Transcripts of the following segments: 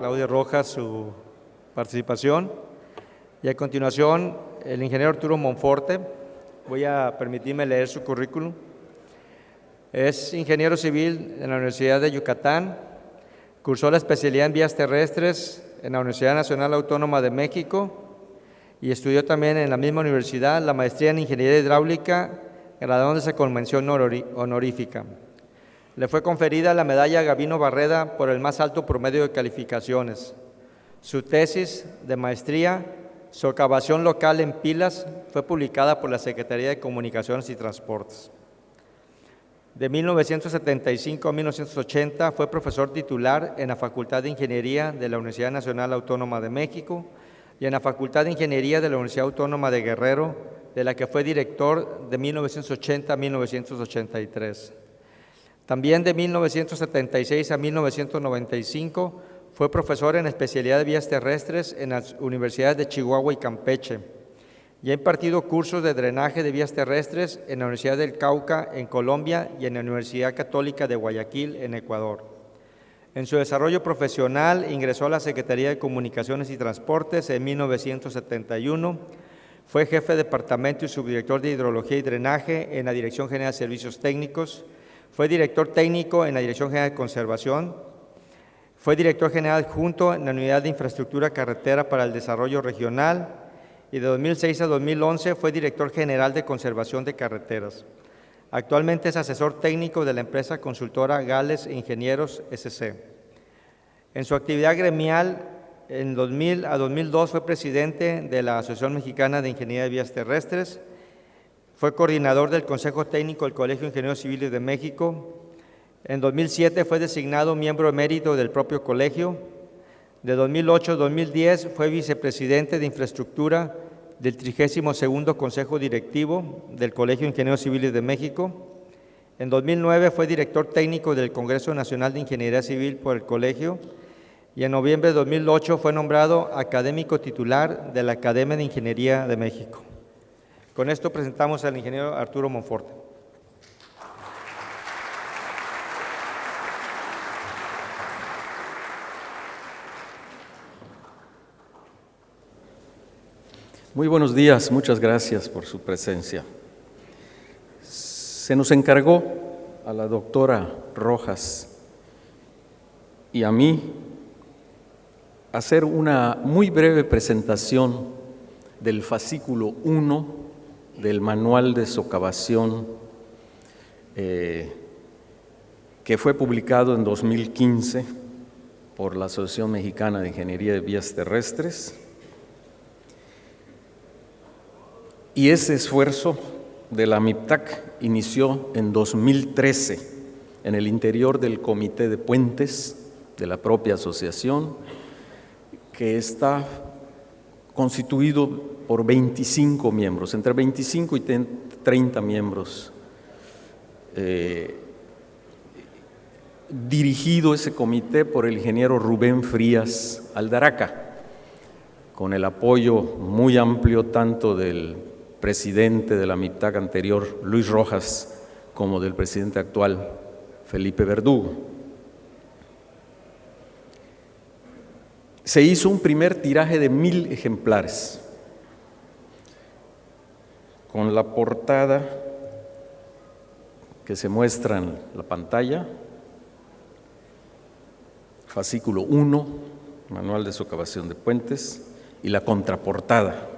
Claudia Rojas su participación. Y a continuación, el ingeniero Arturo Monforte. Voy a permitirme leer su currículum. Es ingeniero civil en la Universidad de Yucatán. Cursó la especialidad en vías terrestres en la Universidad Nacional Autónoma de México y estudió también en la misma universidad la maestría en Ingeniería Hidráulica, graduándose con mención honorífica. Le fue conferida la medalla Gabino Barreda por el más alto promedio de calificaciones. Su tesis de maestría, Socavación local en pilas, fue publicada por la Secretaría de Comunicaciones y Transportes. De 1975 a 1980 fue profesor titular en la Facultad de Ingeniería de la Universidad Nacional Autónoma de México y en la Facultad de Ingeniería de la Universidad Autónoma de Guerrero, de la que fue director de 1980 a 1983. También de 1976 a 1995 fue profesor en especialidad de vías terrestres en las universidades de Chihuahua y Campeche y ha impartido cursos de drenaje de vías terrestres en la Universidad del Cauca en Colombia y en la Universidad Católica de Guayaquil en Ecuador. En su desarrollo profesional ingresó a la Secretaría de Comunicaciones y Transportes en 1971. Fue jefe de departamento y subdirector de Hidrología y Drenaje en la Dirección General de Servicios Técnicos. Fue director técnico en la Dirección General de Conservación. Fue director general adjunto en la Unidad de Infraestructura Carretera para el Desarrollo Regional y de 2006 a 2011 fue director general de Conservación de Carreteras. Actualmente es asesor técnico de la empresa consultora Gales Ingenieros S.C. En su actividad gremial, en 2000 a 2002 fue presidente de la Asociación Mexicana de Ingeniería de Vías Terrestres, fue coordinador del Consejo Técnico del Colegio de Ingenieros Civiles de México. En 2007 fue designado miembro emérito del propio colegio. De 2008 a 2010 fue vicepresidente de Infraestructura del 32º Consejo Directivo del Colegio de Ingenieros Civiles de México. En 2009 fue director técnico del Congreso Nacional de Ingeniería Civil por el colegio y en noviembre de 2008 fue nombrado académico titular de la Academia de Ingeniería de México. Con esto presentamos al ingeniero Arturo Monforte. Muy buenos días, muchas gracias por su presencia. Se nos encargó a la doctora Rojas y a mí hacer una muy breve presentación del fascículo 1 del Manual de Socavación que fue publicado en 2015 por la Asociación Mexicana de Ingeniería de Vías Terrestres. Y ese esfuerzo de la MIPTAC inició en 2013 en el interior del Comité de Puentes de la propia asociación, que está constituido por 25 miembros, entre 25 y 30 miembros. Dirigido ese comité por el ingeniero Rubén Frías Aldaraca, con el apoyo muy amplio tanto del presidente de la MIPTAC anterior, Luis Rojas, como del presidente actual, Felipe Verdugo. Se hizo un primer tiraje de 1000 ejemplares, con la portada que se muestra en la pantalla, fascículo 1, Manual de Socavación de Puentes, y la contraportada,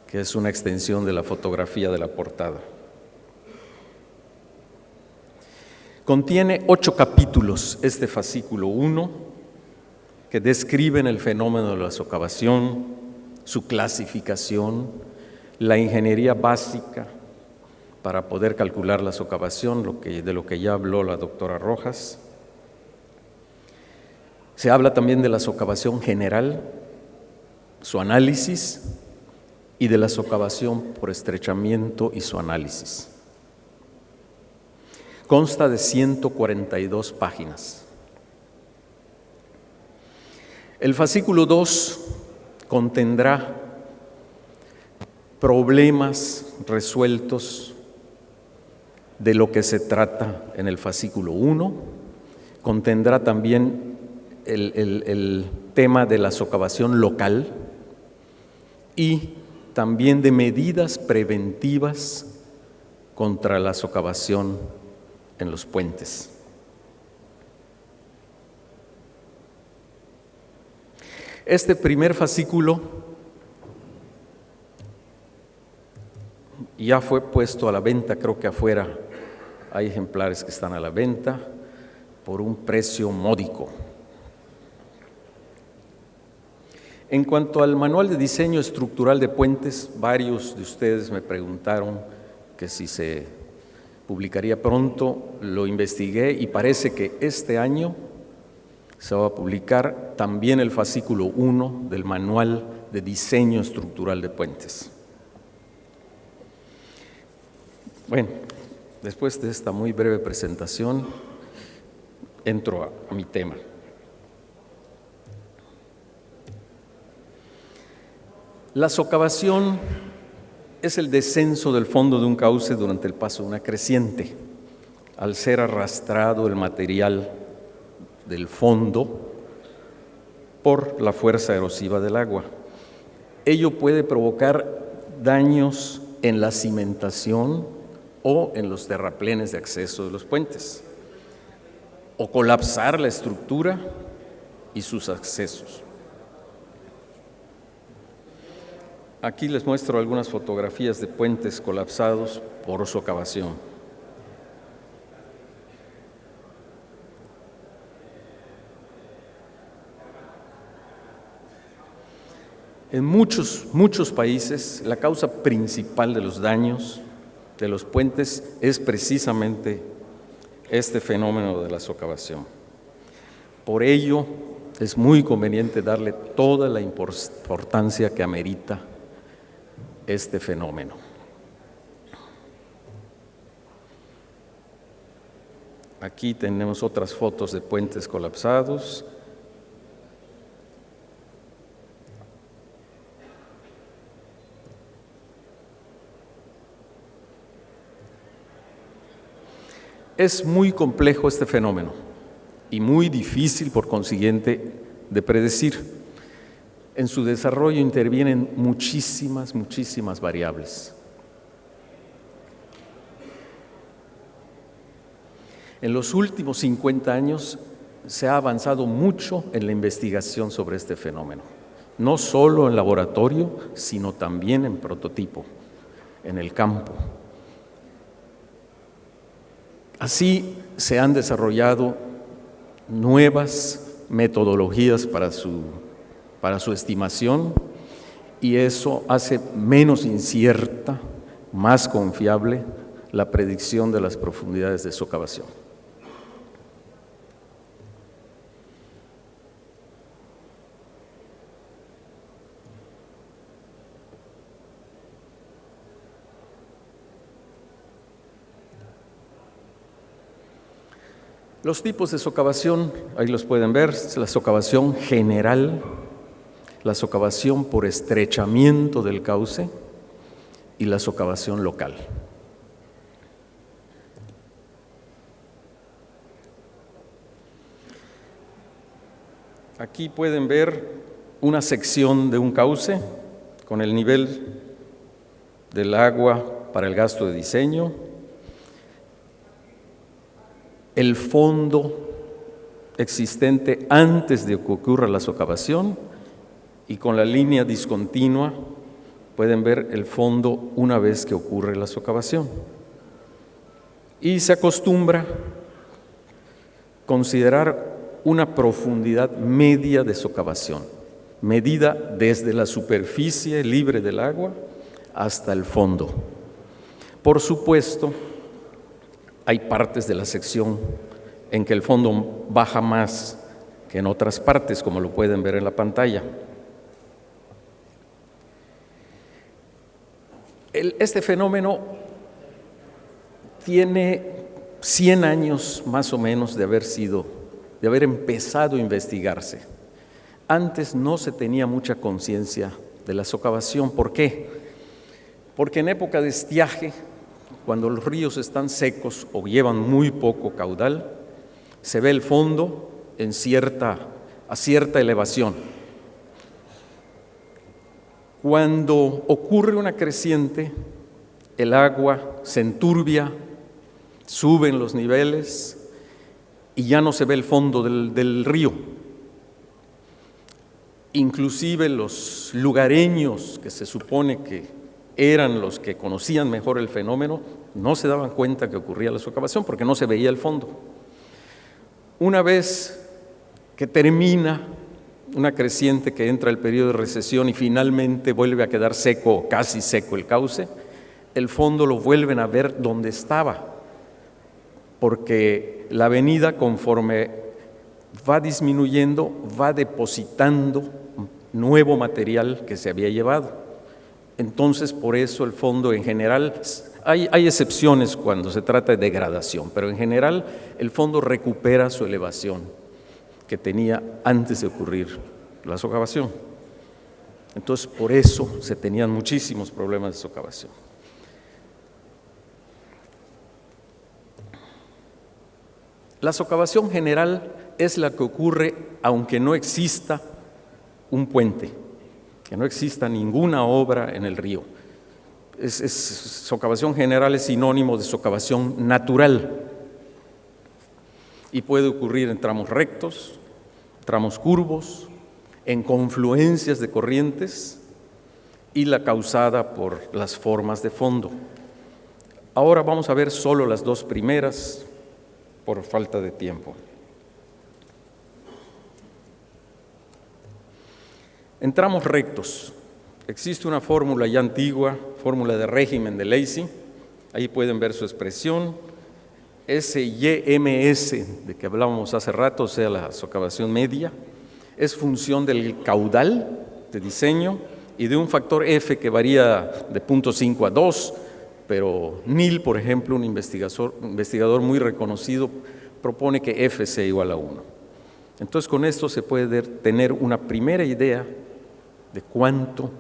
que es una extensión de la fotografía de la portada. Contiene 8 capítulos este fascículo 1, que describen el fenómeno de la socavación, su clasificación, la ingeniería básica para poder calcular la socavación, de lo que ya habló la doctora Rojas. Se habla también de la socavación general, su análisis, y de la socavación por estrechamiento y su análisis. Consta de 142 páginas. El fascículo 2 contendrá problemas resueltos de lo que se trata en el fascículo 1, contendrá también el tema de la socavación local y también de medidas preventivas contra la socavación en los puentes. Este primer fascículo ya fue puesto a la venta, creo que afuera hay ejemplares que están a la venta por un precio módico. En cuanto al manual de diseño estructural de puentes, varios de ustedes me preguntaron que si se publicaría pronto. Lo investigué y parece que este año se va a publicar también el fascículo 1 del manual de diseño estructural de puentes. Bueno, después de esta muy breve presentación, entro a mi tema. La socavación es el descenso del fondo de un cauce durante el paso de una creciente, al ser arrastrado el material del fondo por la fuerza erosiva del agua. Ello puede provocar daños en la cimentación o en los terraplenes de acceso de los puentes, o colapsar la estructura y sus accesos. Aquí les muestro algunas fotografías de puentes colapsados por socavación. En muchos países, la causa principal de los daños de los puentes es precisamente este fenómeno de la socavación. Por ello, es muy conveniente darle toda la importancia que amerita este fenómeno. Aquí tenemos otras fotos de puentes colapsados. Es muy complejo este fenómeno y muy difícil, por consiguiente, de predecir. En su desarrollo intervienen muchísimas variables. En los últimos 50 años se ha avanzado mucho en la investigación sobre este fenómeno, no solo en laboratorio, sino también en prototipo, en el campo. Así se han desarrollado nuevas metodologías para su estimación, y eso hace menos incierta, más confiable la predicción de las profundidades de socavación. Los tipos de socavación, ahí los pueden ver, la socavación general, la socavación por estrechamiento del cauce y la socavación local. Aquí pueden ver una sección de un cauce con el nivel del agua para el gasto de diseño, el fondo existente antes de que ocurra la socavación, y con la línea discontinua pueden ver el fondo una vez que ocurre la socavación. Y se acostumbra considerar una profundidad media de socavación, medida desde la superficie libre del agua hasta el fondo. Por supuesto, hay partes de la sección en que el fondo baja más que en otras partes, como lo pueden ver en la pantalla. Este fenómeno tiene 100 años más o menos de haber empezado a investigarse. Antes no se tenía mucha conciencia de la socavación. ¿Por qué? Porque en época de estiaje, cuando los ríos están secos o llevan muy poco caudal, se ve el fondo en cierta a cierta elevación. Cuando ocurre una creciente, el agua se enturbia, suben los niveles y ya no se ve el fondo del río. Inclusive los lugareños, que se supone que eran los que conocían mejor el fenómeno, no se daban cuenta que ocurría la socavación porque no se veía el fondo. Una vez que termina una creciente, que entra el periodo de recesión y finalmente vuelve a quedar seco, casi seco el cauce, el fondo lo vuelven a ver donde estaba, porque la avenida, conforme va disminuyendo, va depositando nuevo material que se había llevado. Entonces, por eso el fondo en general, hay excepciones cuando se trata de degradación, pero en general el fondo recupera su elevación que tenía antes de ocurrir la socavación. Entonces, por eso se tenían muchísimos problemas de socavación. La socavación general es la que ocurre aunque no exista un puente, que no exista ninguna obra en el río. Socavación general es sinónimo de socavación natural y puede ocurrir en tramos rectos, tramos curvos, en confluencias de corrientes y la causada por las formas de fondo. Ahora vamos a ver solo las dos primeras por falta de tiempo. En tramos rectos, existe una fórmula ya antigua, fórmula de régimen de Lacy, ahí pueden ver su expresión, SYMS, de que hablábamos hace rato, o sea, la socavación media, es función del caudal de diseño y de un factor F que varía de 0.5 a 2, pero Neal, por ejemplo, un investigador muy reconocido, propone que F sea igual a 1. Entonces, con esto se puede tener una primera idea de cuánto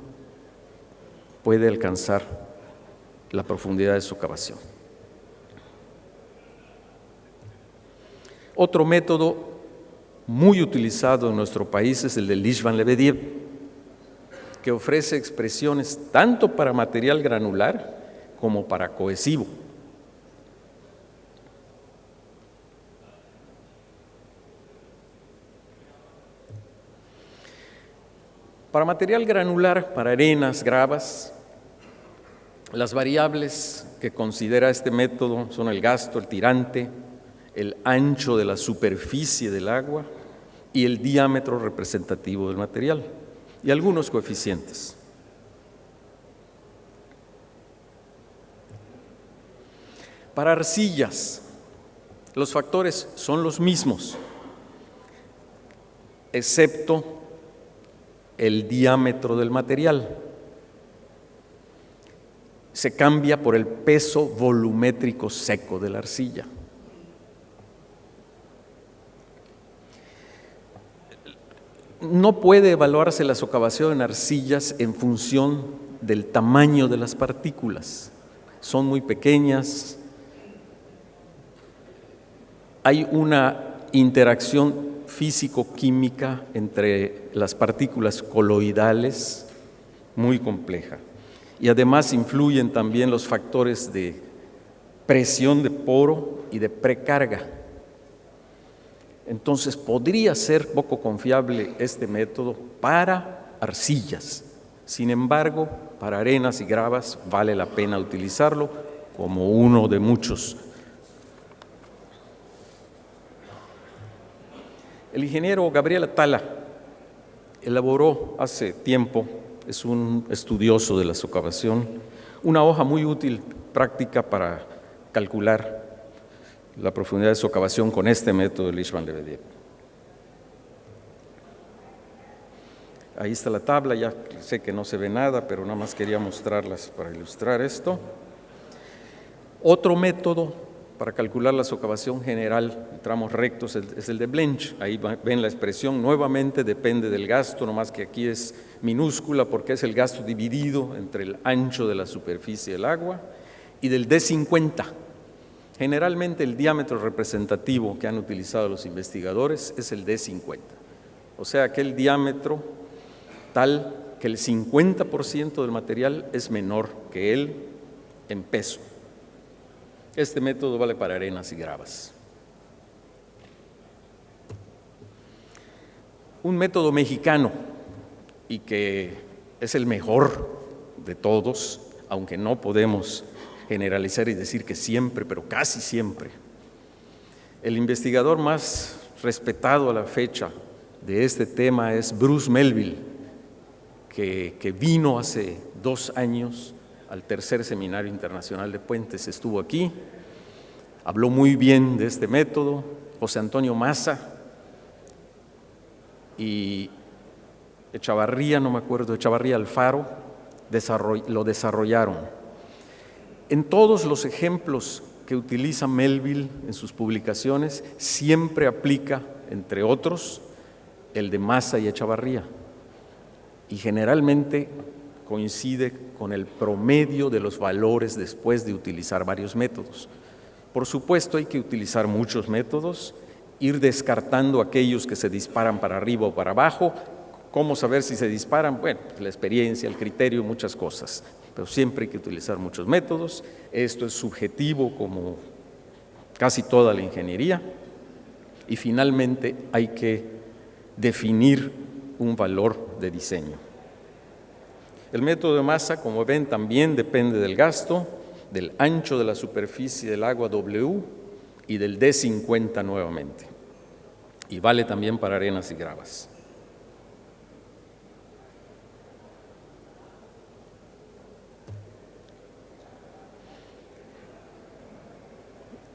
puede alcanzar la profundidad de socavación. Otro método muy utilizado en nuestro país es el de Lichvan-Lebedev, que ofrece expresiones tanto para material granular como para cohesivo. Para material granular, para arenas, gravas, las variables que considera este método son el gasto, el tirante, el ancho de la superficie del agua y el diámetro representativo del material, y algunos coeficientes. Para arcillas, los factores son los mismos, excepto el diámetro del material. Se cambia por el peso volumétrico seco de la arcilla. No puede evaluarse la socavación en arcillas en función del tamaño de las partículas. Son muy pequeñas. Hay una interacción físico-química entre las partículas coloidales muy compleja. Y además influyen también los factores de presión de poro y de precarga. Entonces, podría ser poco confiable este método para arcillas. Sin embargo, para arenas y gravas vale la pena utilizarlo como uno de muchos. El ingeniero Gabriel Atala elaboró hace tiempo, es un estudioso de la socavación, una hoja muy útil, práctica para calcular la profundidad de socavación con este método de Lichvan-Lebedev. Ahí está la tabla, ya sé que no se ve nada, pero nada más quería mostrarlas para ilustrar esto. Otro método para calcular la socavación general en tramos rectos es el de Blench. Ahí ven la expresión, nuevamente depende del gasto, nomás que aquí es minúscula porque es el gasto dividido entre el ancho de la superficie del agua, y del D50. Generalmente el diámetro representativo que han utilizado los investigadores es el D50. o sea, aquel diámetro tal que el 50% del material es menor que él en peso. Este método vale para arenas y gravas. Un método mexicano y que es el mejor de todos, aunque no podemos generalizar y decir que siempre, pero casi siempre. El investigador más respetado a la fecha de este tema es Bruce Melville, que vino hace 2 años al tercer Seminario Internacional de Puentes, estuvo aquí, habló muy bien de este método. José Antonio Maza y Echavarría, no me acuerdo, Echavarría Alfaro, lo desarrollaron. En todos los ejemplos que utiliza Melville en sus publicaciones, siempre aplica, entre otros, el de Maza y Echavarría, y generalmente coincide con el promedio de los valores después de utilizar varios métodos. Por supuesto, hay que utilizar muchos métodos, ir descartando aquellos que se disparan para arriba o para abajo. ¿Cómo saber si se disparan? Bueno, la experiencia, el criterio, muchas cosas, pero siempre hay que utilizar muchos métodos. Esto es subjetivo como casi toda la ingeniería, y finalmente hay que definir un valor de diseño. El método de Maza, como ven, también depende del gasto, del ancho de la superficie del agua W y del D50 nuevamente, y vale también para arenas y gravas.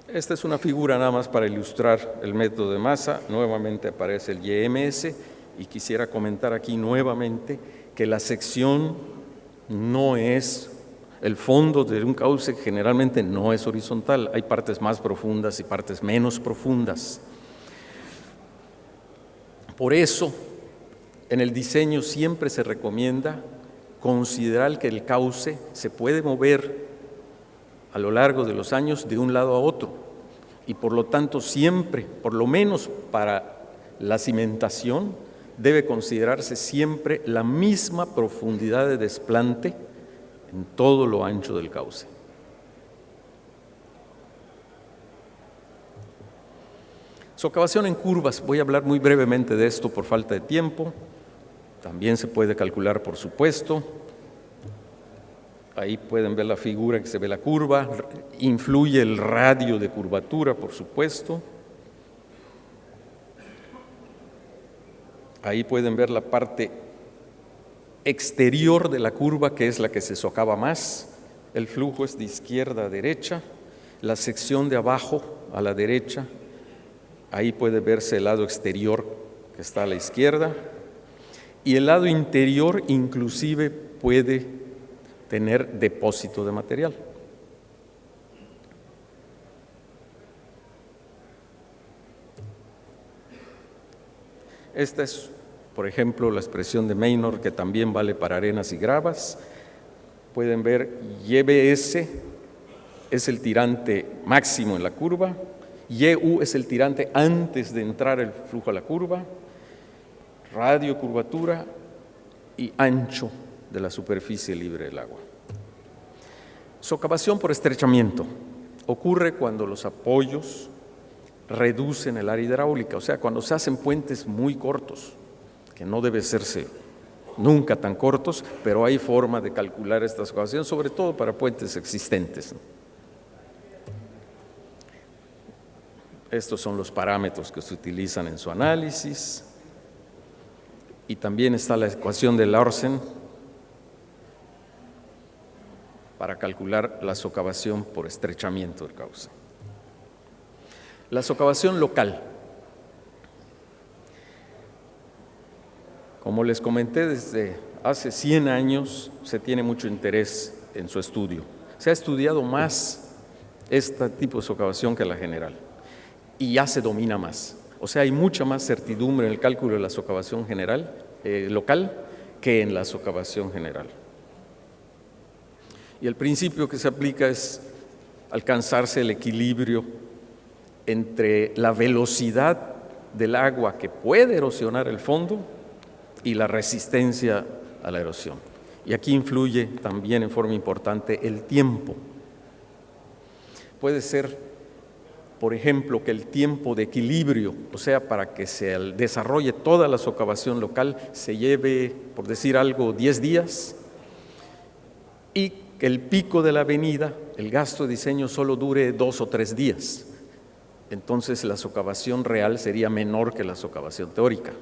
Esta es una figura nada más para ilustrar el método de Maza. Nuevamente aparece el YMS, y quisiera comentar aquí nuevamente que la sección no es, el fondo de un cauce generalmente no es horizontal, hay partes más profundas y partes menos profundas. Por eso, en el diseño siempre se recomienda considerar que el cauce se puede mover a lo largo de los años de un lado a otro, y por lo tanto siempre, por lo menos para la cimentación, debe considerarse siempre la misma profundidad de desplante en todo lo ancho del cauce. Socavación en curvas, voy a hablar muy brevemente de esto por falta de tiempo. También se puede calcular, por supuesto. Ahí pueden ver la figura que se ve la curva, influye el radio de curvatura, por supuesto. Ahí pueden ver la parte exterior de la curva, que es la que se socava más. El flujo es de izquierda a derecha, la sección de abajo a la derecha. Ahí puede verse el lado exterior que está a la izquierda, y el lado interior inclusive puede tener depósito de material. Esta es, por ejemplo, la expresión de Maynor, que también vale para arenas y gravas. Pueden ver, YBS es el tirante máximo en la curva, YU es el tirante antes de entrar el flujo a la curva, radio, curvatura y ancho de la superficie libre del agua. Socavación por estrechamiento ocurre cuando los apoyos reducen el área hidráulica, o sea, cuando se hacen puentes muy cortos, que no debe hacerse nunca tan cortos, pero hay forma de calcular esta socavación, sobre todo para puentes existentes. Estos son los parámetros que se utilizan en su análisis, y también está la ecuación de Larsen para calcular la socavación por estrechamiento del cauce. La socavación local. Como les comenté, desde hace 100 años se tiene mucho interés en su estudio. Se ha estudiado más este tipo de socavación que la general, y ya se domina más. O sea, hay mucha más certidumbre en el cálculo de la socavación general, local, que en la socavación general. Y el principio que se aplica es alcanzarse el equilibrio entre la velocidad del agua que puede erosionar el fondo y la resistencia a la erosión. Y aquí influye también en forma importante el tiempo. Puede ser, por ejemplo, que el tiempo de equilibrio, o sea, para que se desarrolle toda la socavación local, se lleve, por decir algo, 10 días, y que el pico de la avenida, el gasto de diseño, solo dure 2 o 3 días. Entonces la socavación real sería menor que la socavación teórica.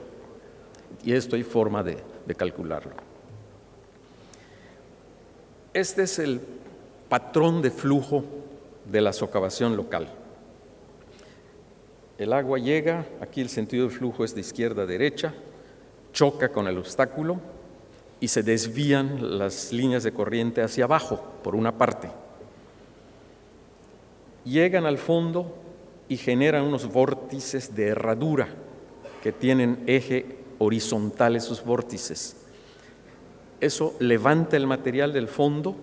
Y esto hay forma de calcularlo. Este es el patrón de flujo de la socavación local. El agua llega, aquí el sentido de flujo es de izquierda a derecha, choca con el obstáculo y se desvían las líneas de corriente hacia abajo, por una parte. Llegan al fondo y generan unos vórtices de herradura que tienen eje horizontal esos vórtices. Eso levanta el material del fondo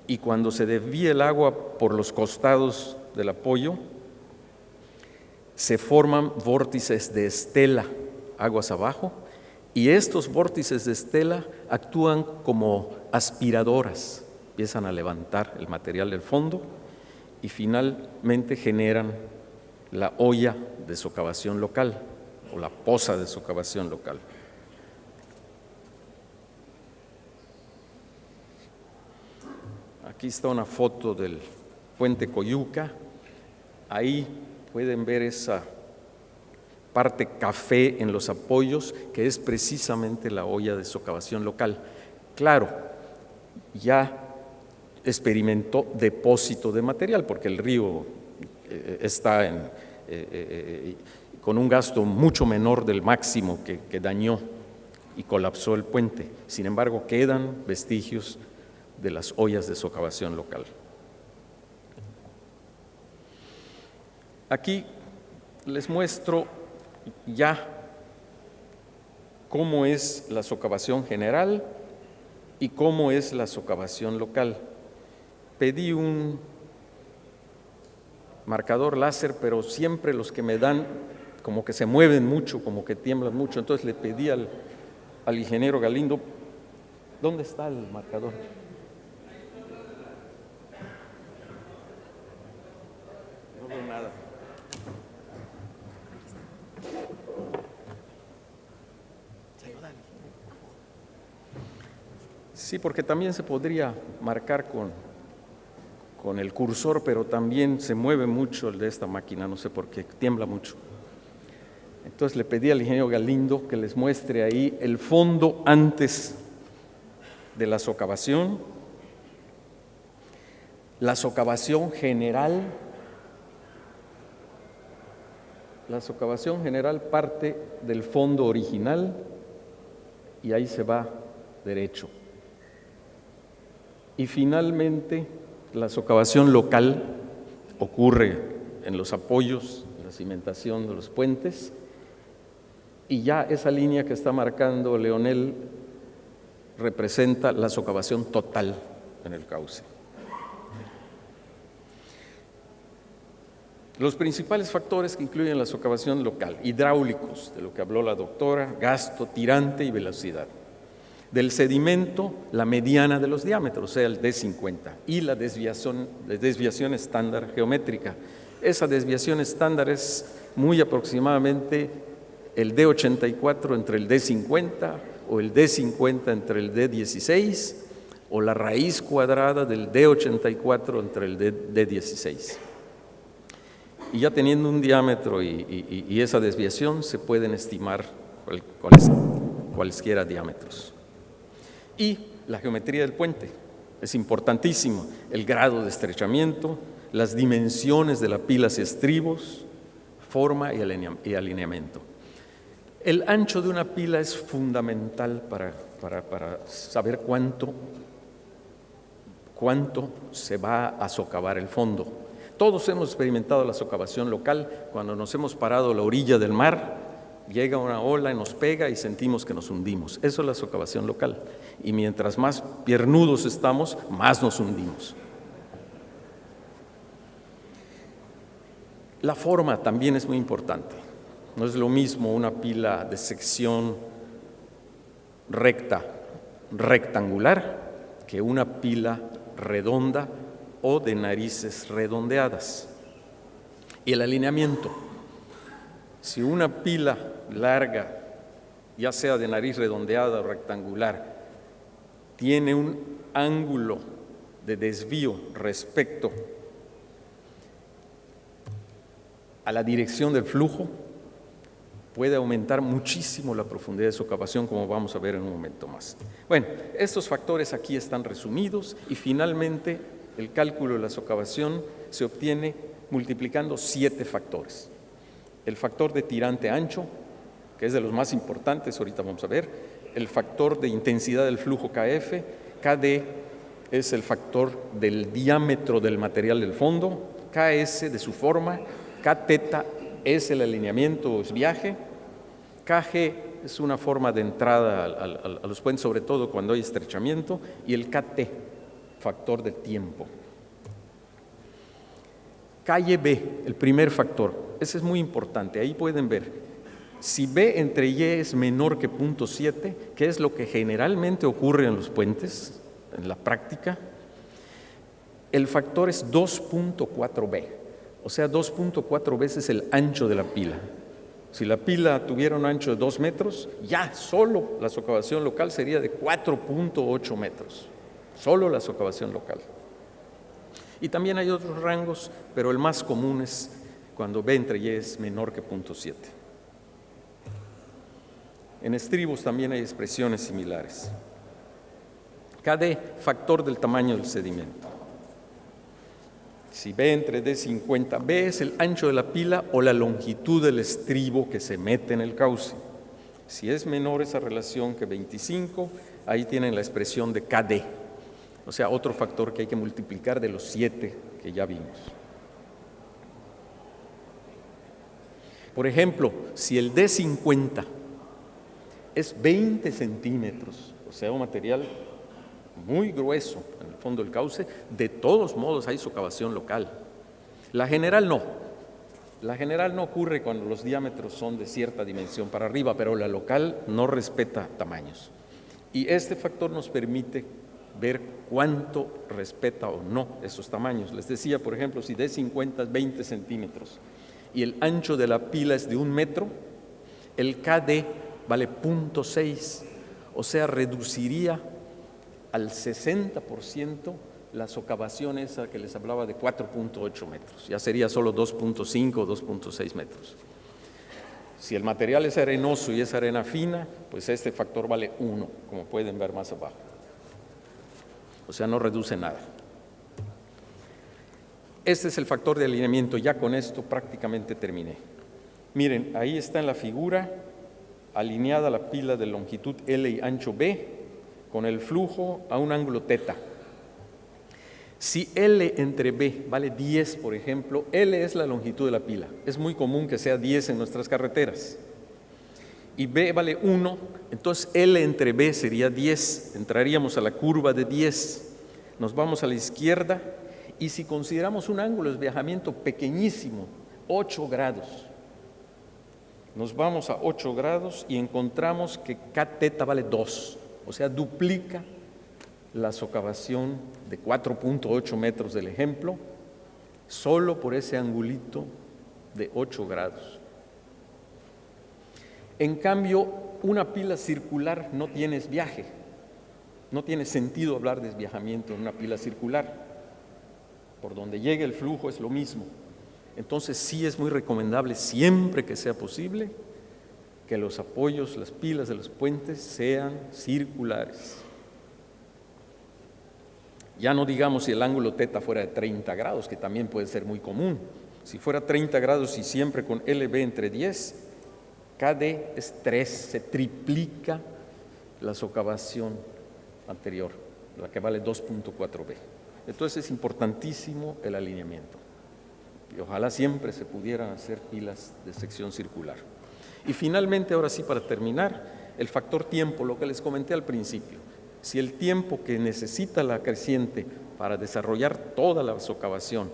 y cuando se desvía el agua por los costados del apoyo, se forman vórtices de estela aguas abajo, y estos vórtices de estela actúan como aspiradoras, empiezan a levantar el material del fondo y finalmente generan la olla de socavación local o la poza de socavación local. Aquí está una foto del puente Coyuca. Ahí pueden ver esa parte café en los apoyos, que es precisamente la olla de socavación local. Claro, ya experimentó depósito de material, porque el río está con un gasto mucho menor del máximo que dañó y colapsó el puente. Sin embargo, quedan vestigios de las ollas de socavación local. Aquí les muestro ya cómo es la socavación general y cómo es la socavación local. Pedí un marcador láser, pero siempre los que me dan como que se mueven mucho, como que tiemblan mucho. Entonces le pedí al ingeniero Galindo, ¿dónde está el marcador? No veo nada. Sí, porque también se podría marcar con el cursor, pero también se mueve mucho el de esta máquina, no sé por qué, tiembla mucho. Entonces le pedí al ingeniero Galindo que les muestre ahí el fondo antes de la socavación, la socavación general. La socavación general parte del fondo original y ahí se va derecho. Y finalmente la socavación local ocurre en los apoyos, en la cimentación de los puentes, y ya esa línea que está marcando Leonel representa la socavación total en el cauce. Los principales factores que incluyen la socavación local: hidráulicos, de lo que habló la doctora, gasto, tirante y velocidad. Del sedimento, la mediana de los diámetros, o sea, el D50, y la desviación estándar geométrica. Esa desviación estándar es muy aproximadamente el D84 entre el D50 o el D50 entre el D16 o la raíz cuadrada del D84 entre el D16. Y ya teniendo un diámetro y esa desviación, se pueden estimar cualesquiera diámetros. Y la geometría del puente es importantísimo: el grado de estrechamiento, las dimensiones de las pilas y estribos, forma y alineamiento. El ancho de una pila es fundamental para saber cuánto se va a socavar el fondo. Todos hemos experimentado la socavación local cuando nos hemos parado a la orilla del mar. Llega una ola y nos pega y sentimos que nos hundimos. Eso es la socavación local. Y mientras más piernudos estamos, más nos hundimos. La forma también es muy importante. No es lo mismo una pila de sección recta, rectangular, que una pila redonda o de narices redondeadas. Y el alineamiento. Si una pila larga, ya sea de nariz redondeada o rectangular, tiene un ángulo de desvío respecto a la dirección del flujo, puede aumentar muchísimo la profundidad de socavación, como vamos a ver en un momento más. Bueno, estos factores aquí están resumidos y finalmente el cálculo de la socavación se obtiene multiplicando 7 factores. El factor de tirante ancho, que es de los más importantes, ahorita vamos a ver, el factor de intensidad del flujo KF, KD es el factor del diámetro del material del fondo, KS de su forma, Kθ es el alineamiento o es viaje, KG es una forma de entrada a los puentes, sobre todo cuando hay estrechamiento, y el KT, factor de tiempo. Calle B, el primer factor, ese es muy importante, ahí pueden ver, si B entre Y es menor que 0.7, que es lo que generalmente ocurre en los puentes, en la práctica, el factor es 2.4B, o sea, 2.4 veces el ancho de la pila. Si la pila tuviera un ancho de 2 metros, ya solo la socavación local sería de 4.8 metros, solo la socavación local. Y también hay otros rangos, pero el más común es cuando B entre Y es menor que 0.7. En estribos también hay expresiones similares. KD, factor del tamaño del sedimento. Si B entre D50, B es el ancho de la pila o la longitud del estribo que se mete en el cauce. Si es menor esa relación que 25, ahí tienen la expresión de KD, o sea, otro factor que hay que multiplicar de los 7 que ya vimos. Por ejemplo, si el D50 es 20 centímetros, o sea, un material muy grueso en el fondo del cauce, de todos modos hay socavación local. La general no. La general no ocurre cuando los diámetros son de cierta dimensión para arriba, pero la local no respeta tamaños. Y este factor nos permite ver cuánto respeta o no esos tamaños. Les decía, por ejemplo, si D50 es 20 centímetros y el ancho de la pila es de 1 metro, el KD vale 0.6, o sea, reduciría al 60% la socavación esa que les hablaba de 4.8 metros. Ya sería solo 2.5 o 2.6 metros. Si el material es arenoso y es arena fina, pues este factor vale 1, como pueden ver más abajo. O sea, no reduce nada. Este es el factor de alineamiento. Ya con esto prácticamente terminé. Miren, ahí está en la figura alineada la pila de longitud L y ancho B con el flujo a un ángulo θ. Si L entre B vale 10, por ejemplo, L es la longitud de la pila. Es muy común que sea 10 en nuestras carreteras. Y B vale 1, entonces L entre B sería 10. Entraríamos a la curva de 10. Nos vamos a la izquierda y si consideramos un ángulo de desviamiento pequeñísimo, 8 grados, nos vamos a 8 grados y encontramos que Kθ vale 2, o sea, duplica la socavación de 4.8 metros del ejemplo, solo por ese angulito de 8 grados. En cambio, una pila circular no tiene desviaje, no tiene sentido hablar de desviajamiento en una pila circular. Por donde llegue el flujo es lo mismo. Entonces sí es muy recomendable, siempre que sea posible, que los apoyos, las pilas de los puentes sean circulares. Ya no digamos si el ángulo θ fuera de 30 grados, que también puede ser muy común. Si fuera 30 grados y siempre con LB entre 10, KD es 3, se triplica la socavación anterior, la que vale 2.4B. Entonces es importantísimo el alineamiento. Y ojalá siempre se pudieran hacer pilas de sección circular. Y finalmente, ahora sí, para terminar, el factor tiempo, lo que les comenté al principio. Si el tiempo que necesita la creciente para desarrollar toda la socavación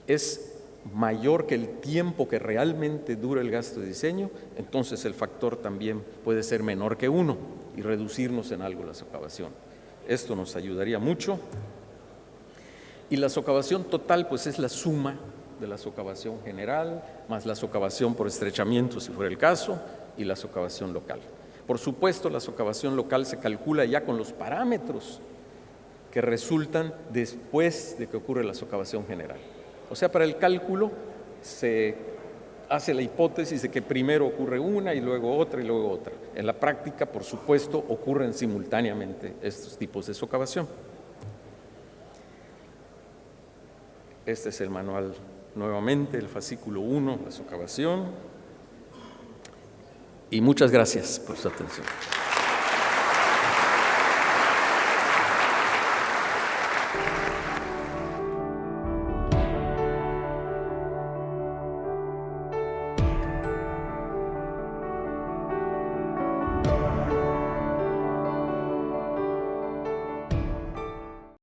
es mayor que el tiempo que realmente dura el gasto de diseño, entonces el factor también puede ser menor que 1 y reducirnos en algo la socavación. Esto nos ayudaría mucho. Y la socavación total pues es la suma de la socavación general más la socavación por estrechamiento si fuera el caso y la socavación local. Por supuesto, la socavación local se calcula ya con los parámetros que resultan después de que ocurre la socavación general. O sea, para el cálculo se hace la hipótesis de que primero ocurre una y luego otra y luego otra. En la práctica, por supuesto, ocurren simultáneamente estos tipos de socavación. Este es el manual nuevamente, el fascículo 1, la socavación. Y muchas gracias por su atención.